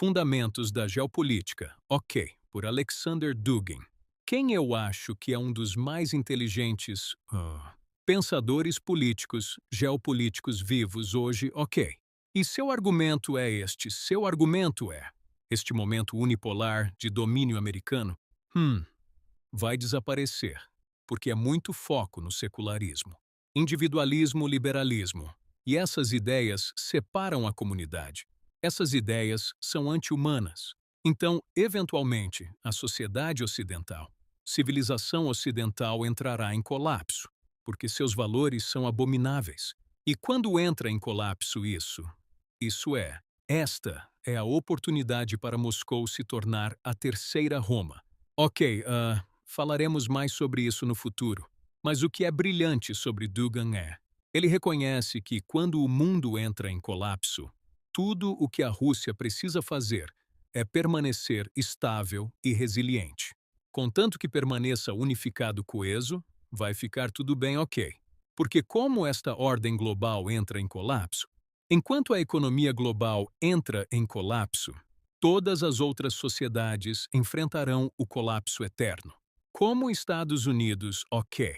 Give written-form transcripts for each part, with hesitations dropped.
Fundamentos da Geopolítica, ok, por Alexander Dugin. Quem eu acho que é um dos mais inteligentes pensadores políticos, geopolíticos vivos hoje, ok. E seu argumento é este, seu argumento é: este momento unipolar de domínio americano, vai desaparecer, porque é muito foco no secularismo. Individualismo, liberalismo. E essas ideias separam a comunidade. Essas ideias são anti-humanas. Então, eventualmente, a sociedade ocidental, civilização ocidental entrará em colapso, porque seus valores são abomináveis. E quando entra em colapso esta é a oportunidade para Moscou se tornar a terceira Roma. Ok, falaremos mais sobre isso no futuro. Mas o que é brilhante sobre Dugin é: ele reconhece que quando o mundo entra em colapso, tudo o que a Rússia precisa fazer é permanecer estável e resiliente. Contanto que permaneça unificado coeso, vai ficar tudo bem ok. Porque como esta ordem global entra em colapso, enquanto a economia global entra em colapso, todas as outras sociedades enfrentarão o colapso eterno. Como Estados Unidos, ok.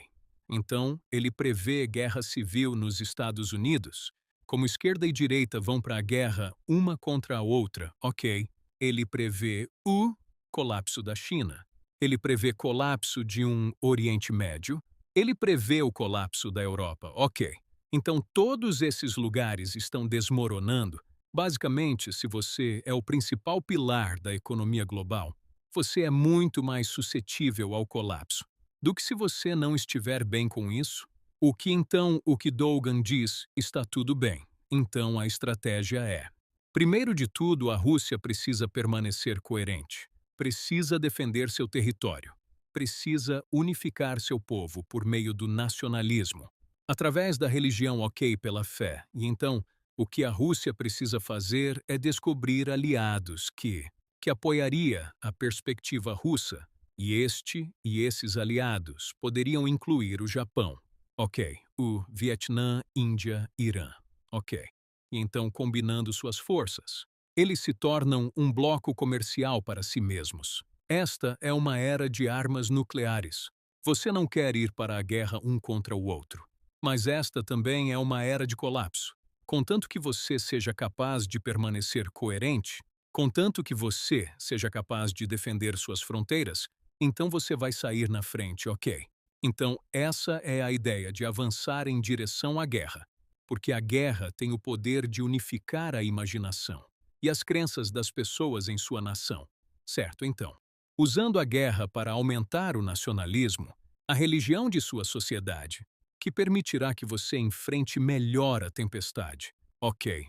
Então, ele prevê guerra civil nos Estados Unidos? Como esquerda e direita vão para a guerra uma contra a outra, ok. Ele prevê o colapso da China. Ele prevê colapso de um Oriente Médio. Ele prevê o colapso da Europa, ok. Então, todos esses lugares estão desmoronando. Basicamente, se você é o principal pilar da economia global, você é muito mais suscetível ao colapso do que se você não estiver bem com isso. O que Dugin diz, está tudo bem. Então a estratégia é: primeiro de tudo, a Rússia precisa permanecer coerente, precisa defender seu território, precisa unificar seu povo por meio do nacionalismo, através da religião, ok, pela fé. E então, o que a Rússia precisa fazer é descobrir aliados que apoiaria a perspectiva russa, e esses aliados poderiam incluir o Japão, ok, o Vietnã, Índia, Irã, ok. E então, combinando suas forças, eles se tornam um bloco comercial para si mesmos. Esta é uma era de armas nucleares. Você não quer ir para a guerra um contra o outro. Mas esta também é uma era de colapso. Contanto que você seja capaz de permanecer coerente, contanto que você seja capaz de defender suas fronteiras, então você vai sair na frente, ok? Então, essa é a ideia de avançar em direção à guerra, porque a guerra tem o poder de unificar a imaginação e as crenças das pessoas em sua nação. Certo, então. Usando a guerra para aumentar o nacionalismo, a religião de sua sociedade, que permitirá que você enfrente melhor a tempestade. Ok.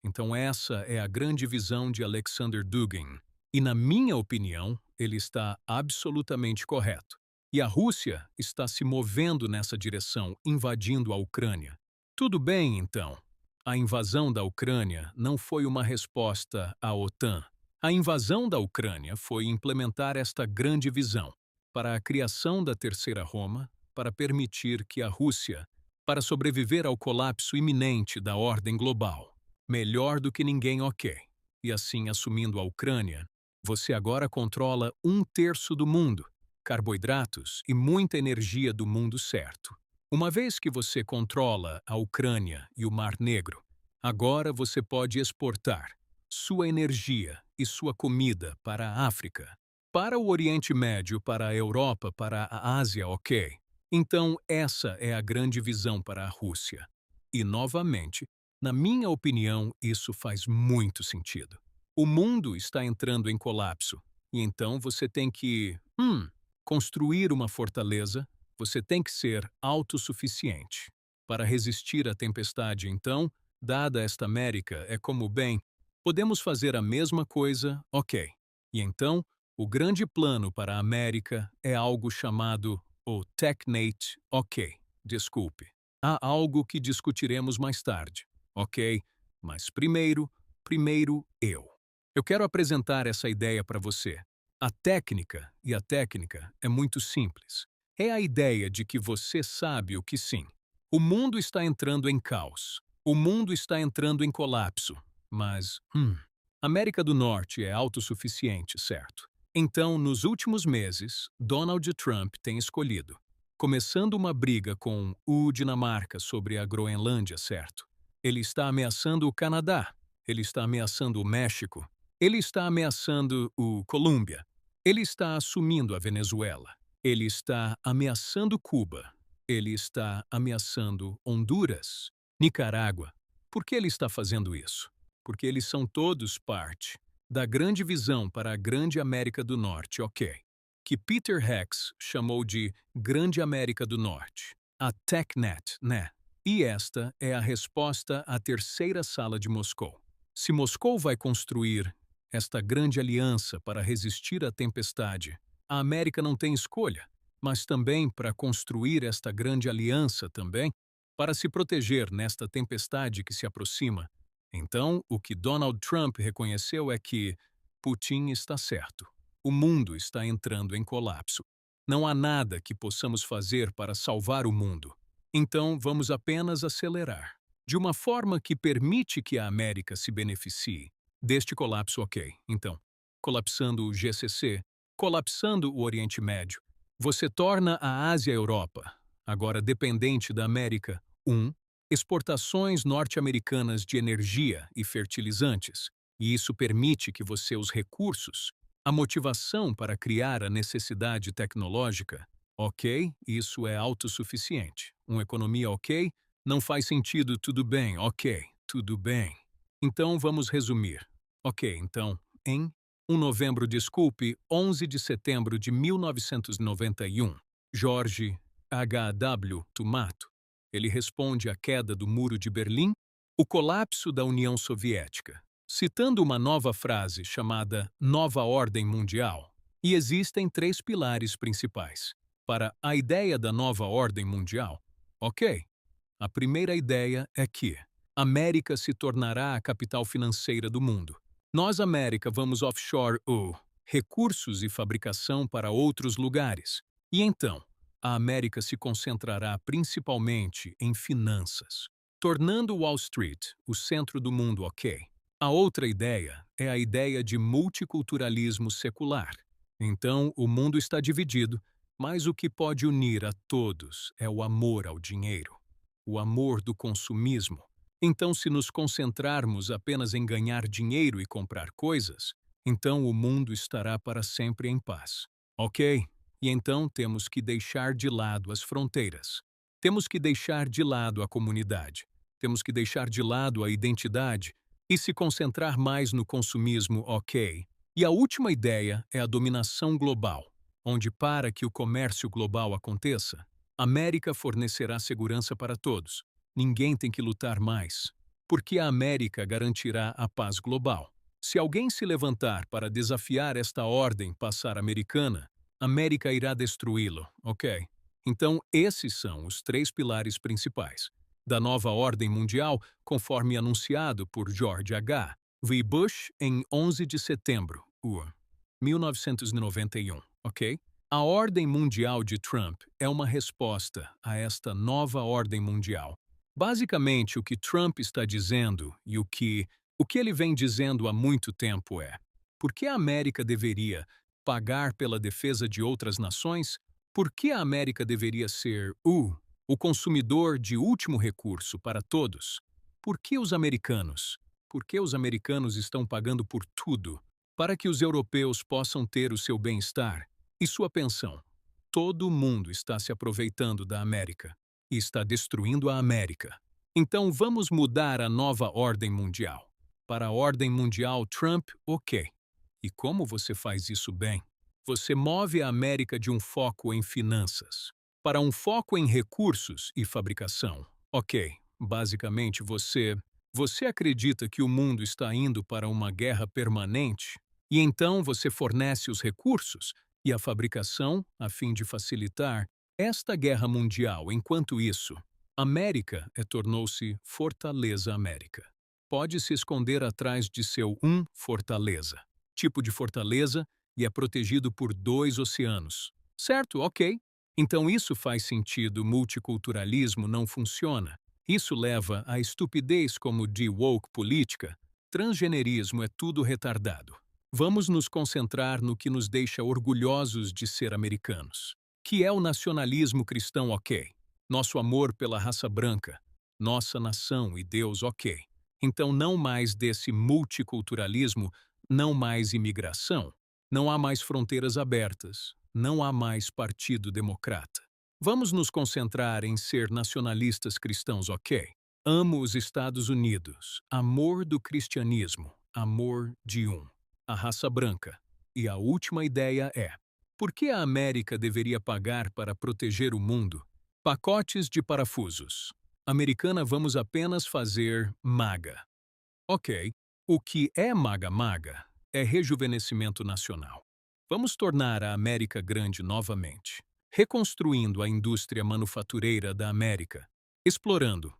Então essa é a grande visão de Alexander Dugin. E na minha opinião, ele está absolutamente correto. E a Rússia está se movendo nessa direção, invadindo a Ucrânia. Tudo bem, então. A invasão da Ucrânia não foi uma resposta à OTAN. A invasão da Ucrânia foi implementar esta grande visão para a criação da Terceira Roma, para permitir que a Rússia, para sobreviver ao colapso iminente da ordem global, melhor do que ninguém, ok. E assim, assumindo a Ucrânia, você agora controla um terço do mundo, carboidratos e muita energia do mundo, certo. Uma vez que você controla a Ucrânia e o Mar Negro, agora você pode exportar sua energia e sua comida para a África, para o Oriente Médio, para a Europa, para a Ásia, ok. Então, essa é a grande visão para a Rússia. E, novamente, na minha opinião, isso faz muito sentido. O mundo está entrando em colapso, e então você tem que, construir uma fortaleza, você tem que ser autossuficiente. Para resistir à tempestade, então, dada esta América, é como, bem, podemos fazer a mesma coisa, ok. E então, o grande plano para a América é algo chamado o TechNate, ok. Desculpe. Há algo que discutiremos mais tarde, ok? Mas primeiro eu. Eu quero apresentar essa ideia para você. A técnica é muito simples. É a ideia de que você sabe o que sim. O mundo está entrando em caos. O mundo está entrando em colapso. Mas, América do Norte é autossuficiente, certo? Então, nos últimos meses, Donald Trump tem escolhido, começando uma briga com o Dinamarca sobre a Groenlândia, certo? Ele está ameaçando o Canadá, ele está ameaçando o México, ele está ameaçando o Colômbia, ele está assumindo a Venezuela, ele está ameaçando Cuba, ele está ameaçando Honduras, Nicarágua. Por que ele está fazendo isso? Porque eles são todos parte da grande visão para a grande América do Norte, ok? Que Peter Hicks chamou de Grande América do Norte, a TechNet, né? E esta é a resposta à terceira sala de Moscou. Se Moscou vai construir esta grande aliança para resistir à tempestade, a América não tem escolha, mas também para construir esta grande aliança também, para se proteger nesta tempestade que se aproxima. Então, o que Donald Trump reconheceu é que Putin está certo. O mundo está entrando em colapso. Não há nada que possamos fazer para salvar o mundo. Então, vamos apenas acelerar, de uma forma que permite que a América se beneficie deste colapso, ok? Então, colapsando o GCC, colapsando o Oriente Médio, você torna a Ásia e a Europa, agora dependente da América, exportações norte-americanas de energia e fertilizantes, e isso permite que você os recursos, a motivação para criar a necessidade tecnológica, ok, isso é autossuficiente. Uma economia ok, não faz sentido tudo bem, ok, tudo bem. Então vamos resumir. Ok, então, em 11 de setembro de 1991, George H.W. Tumato, ele responde à queda do Muro de Berlim, o colapso da União Soviética, citando uma nova frase chamada Nova Ordem Mundial. E existem três pilares principais para a ideia da Nova Ordem Mundial. Ok, a primeira ideia é que América se tornará a capital financeira do mundo. Nós, América, vamos offshore o recursos e fabricação para outros lugares. E então, a América se concentrará principalmente em finanças, tornando Wall Street o centro do mundo, ok? A outra ideia é a ideia de multiculturalismo secular. Então, o mundo está dividido, mas o que pode unir a todos é o amor ao dinheiro, o amor do consumismo. Então, se nos concentrarmos apenas em ganhar dinheiro e comprar coisas, então o mundo estará para sempre em paz, ok? E então temos que deixar de lado as fronteiras. Temos que deixar de lado a comunidade. Temos que deixar de lado a identidade e se concentrar mais no consumismo, ok? E a última ideia é a dominação global, onde para que o comércio global aconteça, a América fornecerá segurança para todos. Ninguém tem que lutar mais, porque a América garantirá a paz global. Se alguém se levantar para desafiar esta ordem passar americana, América irá destruí-lo, ok? Então, esses são os três pilares principais da nova ordem mundial, conforme anunciado por George H. W. Bush em 11 de setembro, 1991, ok? A ordem mundial de Trump é uma resposta a esta nova ordem mundial. Basicamente, o que Trump está dizendo e o que ele vem dizendo há muito tempo é: por que a América deveria pagar pela defesa de outras nações? Por que a América deveria ser o consumidor de último recurso para todos? Por que os americanos? Por que os americanos estão pagando por tudo para que os europeus possam ter o seu bem-estar e sua pensão? Todo mundo está se aproveitando da América e está destruindo a América. Então vamos mudar a nova ordem mundial. Para a ordem mundial Trump, ok. E como você faz isso bem? Você move a América de um foco em finanças para um foco em recursos e fabricação. Ok, basicamente você acredita que o mundo está indo para uma guerra permanente e então você fornece os recursos e a fabricação a fim de facilitar esta guerra mundial. Enquanto isso, América tornou-se Fortaleza América. Pode se esconder atrás de seu fortaleza, tipo de fortaleza, e é protegido por 2 oceanos. Certo? Ok. Então isso faz sentido, multiculturalismo não funciona. Isso leva à estupidez como de woke política, Transgenerismo é tudo retardado. Vamos nos concentrar no que nos deixa orgulhosos de ser americanos. Que é o nacionalismo cristão, ok. Nosso amor pela raça branca, nossa nação e Deus, ok. Então não mais desse multiculturalismo, não mais imigração, não há mais fronteiras abertas, não há mais partido democrata. Vamos nos concentrar em ser nacionalistas cristãos, ok? Amo os Estados Unidos, amor do cristianismo, amor de um, a raça branca. E a última ideia é: por que a América deveria pagar para proteger o mundo? Pacotes de parafusos. Americana, vamos apenas fazer MAGA. Ok, o que é MAGA-MAGA é rejuvenescimento nacional. Vamos tornar a América grande novamente, reconstruindo a indústria manufatureira da América, explorando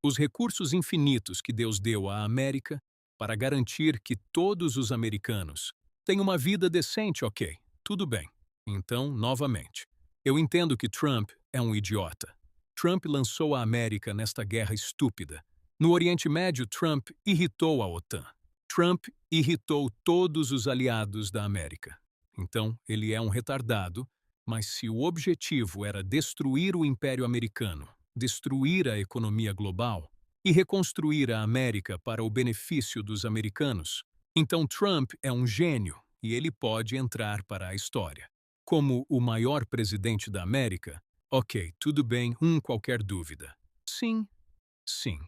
os recursos infinitos que Deus deu à América para garantir que todos os americanos tenham uma vida decente, ok, tudo bem. Então, novamente, eu entendo que Trump é um idiota. Trump lançou a América nesta guerra estúpida. No Oriente Médio, Trump irritou a OTAN. Trump irritou todos os aliados da América. Então, ele é um retardado, mas se o objetivo era destruir o Império Americano, destruir a economia global e reconstruir a América para o benefício dos americanos, então Trump é um gênio e ele pode entrar para a história. Como o maior presidente da América, ok, tudo bem, qualquer dúvida. Sim, sim.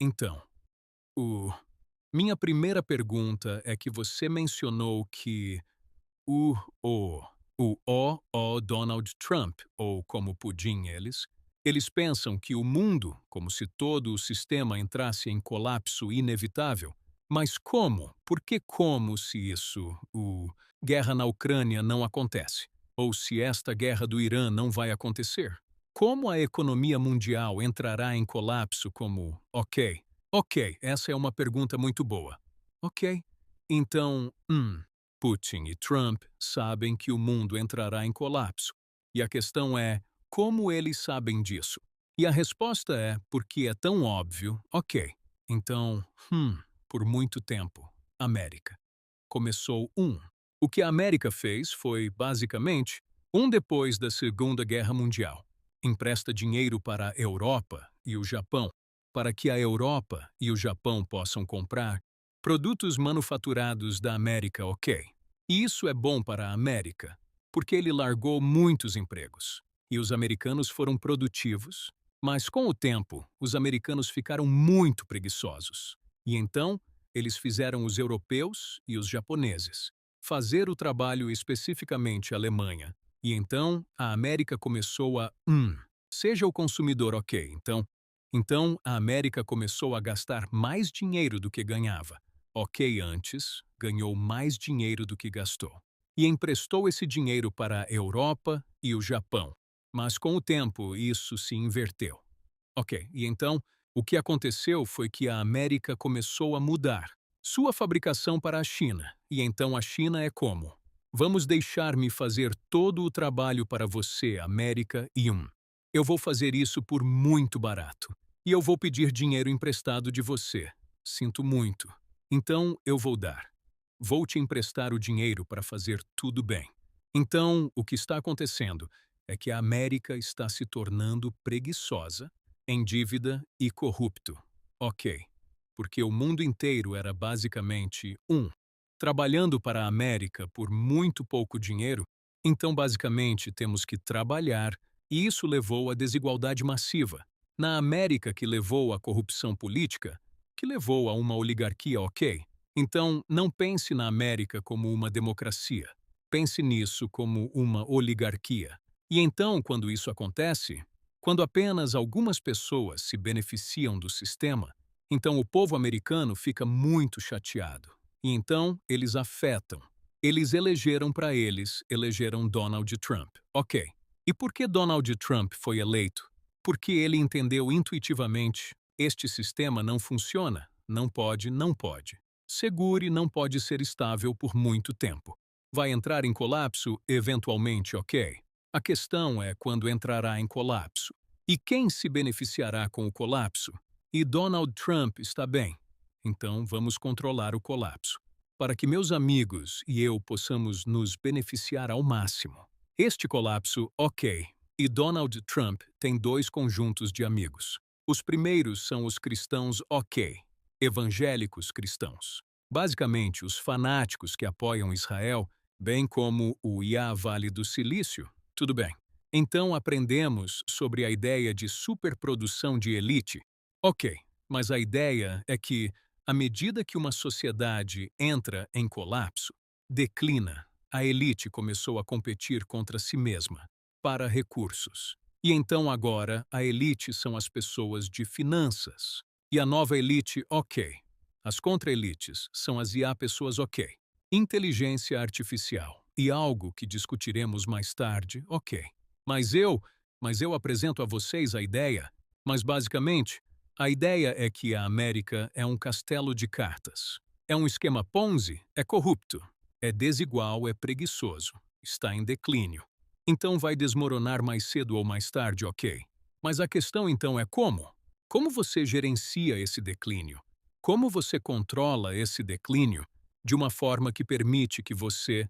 Então, o... minha primeira pergunta é que você mencionou que o o, o Donald Trump, ou como pudim eles pensam que o mundo, como se todo o sistema entrasse em colapso inevitável. Mas como? Por que como se isso, guerra na Ucrânia não acontece? Ou se esta guerra do Irã não vai acontecer? Como a economia mundial entrará em colapso como, ok, essa é uma pergunta muito boa. Ok, então, Putin e Trump sabem que o mundo entrará em colapso. E a questão é, como eles sabem disso? E a resposta é, porque é tão óbvio, ok. Então, por muito tempo, América. Começou O que a América fez foi, basicamente, depois da Segunda Guerra Mundial. Empresta dinheiro para a Europa e o Japão, para que a Europa e o Japão possam comprar produtos manufaturados da América, ok. E isso é bom para a América, porque ele largou muitos empregos. E os americanos foram produtivos, mas com o tempo, os americanos ficaram muito preguiçosos. E então, eles fizeram os europeus e os japoneses fazer o trabalho especificamente a Alemanha. E então, a América começou a, seja o consumidor, ok. Então, a América começou a gastar mais dinheiro do que ganhava. Ok, antes, ganhou mais dinheiro do que gastou. E emprestou esse dinheiro para a Europa e o Japão. Mas com o tempo, isso se inverteu. Ok, e então, o que aconteceu foi que a América começou a mudar sua fabricação para a China. E então a China é como? Vamos deixar-me fazer todo o trabalho para você, América, e eu vou fazer isso por muito barato. E eu vou pedir dinheiro emprestado de você. Sinto muito. Então, eu vou dar. Vou te emprestar o dinheiro para fazer tudo bem. Então, o que está acontecendo é que a América está se tornando preguiçosa, em dívida e corrupto. Ok, porque o mundo inteiro era basicamente trabalhando para a América por muito pouco dinheiro, então basicamente temos que trabalhar, e isso levou à desigualdade massiva. Na América, que levou à corrupção política, que levou a uma oligarquia, ok. Então, não pense na América como uma democracia. Pense nisso como uma oligarquia. E então, quando isso acontece, quando apenas algumas pessoas se beneficiam do sistema, então o povo americano fica muito chateado. E então, eles afetam. Eles elegeram Donald Trump. Ok. E por que Donald Trump foi eleito? Porque ele entendeu intuitivamente, este sistema não funciona, não pode. Segure não pode ser estável por muito tempo. Vai entrar em colapso, eventualmente, ok. A questão é quando entrará em colapso. E quem se beneficiará com o colapso? E Donald Trump está bem. Então vamos controlar o colapso, para que meus amigos e eu possamos nos beneficiar ao máximo. Este colapso, ok. E Donald Trump tem dois conjuntos de amigos. Os primeiros são os cristãos ok, evangélicos cristãos. Basicamente, os fanáticos que apoiam Israel, bem como o IA Vale do Silício. Tudo bem. Então aprendemos sobre a ideia de superprodução de elite. Ok, mas a ideia é que, à medida que uma sociedade entra em colapso, declina, a elite começou a competir contra si mesma, para recursos. E então agora a elite são as pessoas de finanças. E a nova elite, ok. As contra-elites são as IA pessoas ok. Inteligência artificial. E algo que discutiremos mais tarde, ok. Mas eu apresento a vocês a ideia, mas basicamente, a ideia é que a América é um castelo de cartas. É um esquema Ponzi, é corrupto, é desigual, é preguiçoso, está em declínio. Então vai desmoronar mais cedo ou mais tarde, ok. Mas a questão então é como? Como você gerencia esse declínio? Como você controla esse declínio de uma forma que permite que você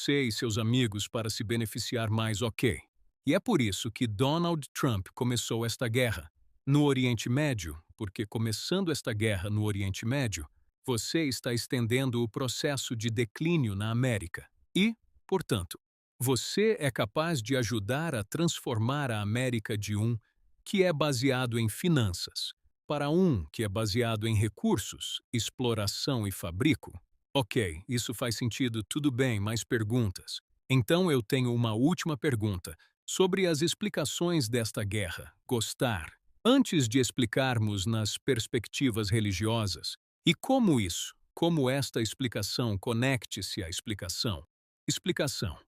e seus amigos para se beneficiar mais, ok? E é por isso que Donald Trump começou esta guerra no Oriente Médio, porque começando esta guerra no Oriente Médio, você está estendendo o processo de declínio na América. E, portanto, você é capaz de ajudar a transformar a América de um que é baseado em finanças para um que é baseado em recursos, exploração e fabrico. Ok, isso faz sentido, tudo bem, mais perguntas. Então eu tenho uma última pergunta sobre as explicações desta guerra. Gostar. Antes de explicarmos nas perspectivas religiosas, e como esta explicação conecte-se à explicação. Explicação.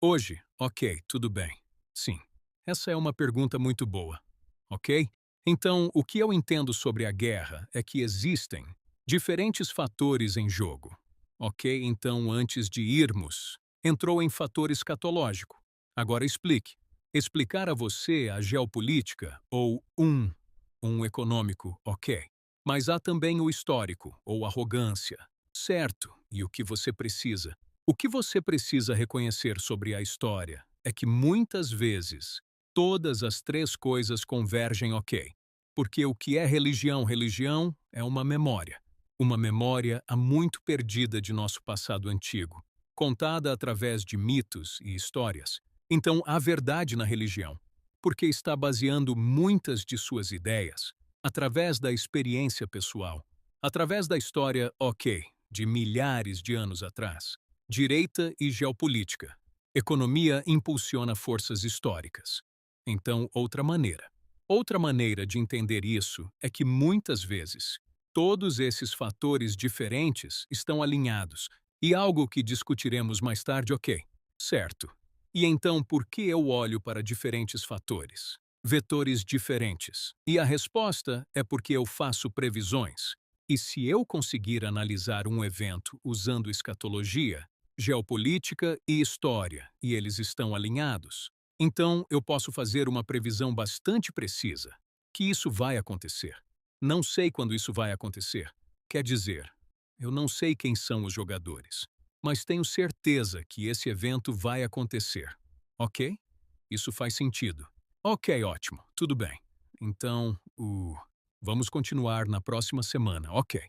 Hoje, ok, tudo bem. Sim, essa é uma pergunta muito boa. Ok? Então, o que eu entendo sobre a guerra é que existem diferentes fatores em jogo. Ok? Então, antes de irmos, entrou em fator escatológico. Agora explique. Explicar a você a geopolítica ou um econômico, ok. Mas há também o histórico, ou arrogância. Certo, e o que você precisa? O que você precisa reconhecer sobre a história é que muitas vezes todas as três coisas convergem, ok. Porque o que é religião? Religião é uma memória. Uma memória há muito perdida de nosso passado antigo, contada através de mitos e histórias. Então, há verdade na religião, porque está baseando muitas de suas ideias através da experiência pessoal, através da história, ok, de milhares de anos atrás. Direita e geopolítica. Economia impulsiona forças históricas. Então, outra maneira de entender isso é que muitas vezes todos esses fatores diferentes estão alinhados, e algo que discutiremos mais tarde, ok. Certo. E então, por que eu olho para diferentes fatores? Vetores diferentes. E a resposta é porque eu faço previsões. E se eu conseguir analisar um evento usando escatologia, geopolítica e história, e eles estão alinhados, então eu posso fazer uma previsão bastante precisa, que isso vai acontecer. Não sei quando isso vai acontecer. Quer dizer, eu não sei quem são os jogadores, mas tenho certeza que esse evento vai acontecer. Ok? Isso faz sentido. Ok, ótimo, tudo bem. Então, vamos continuar na próxima semana, ok?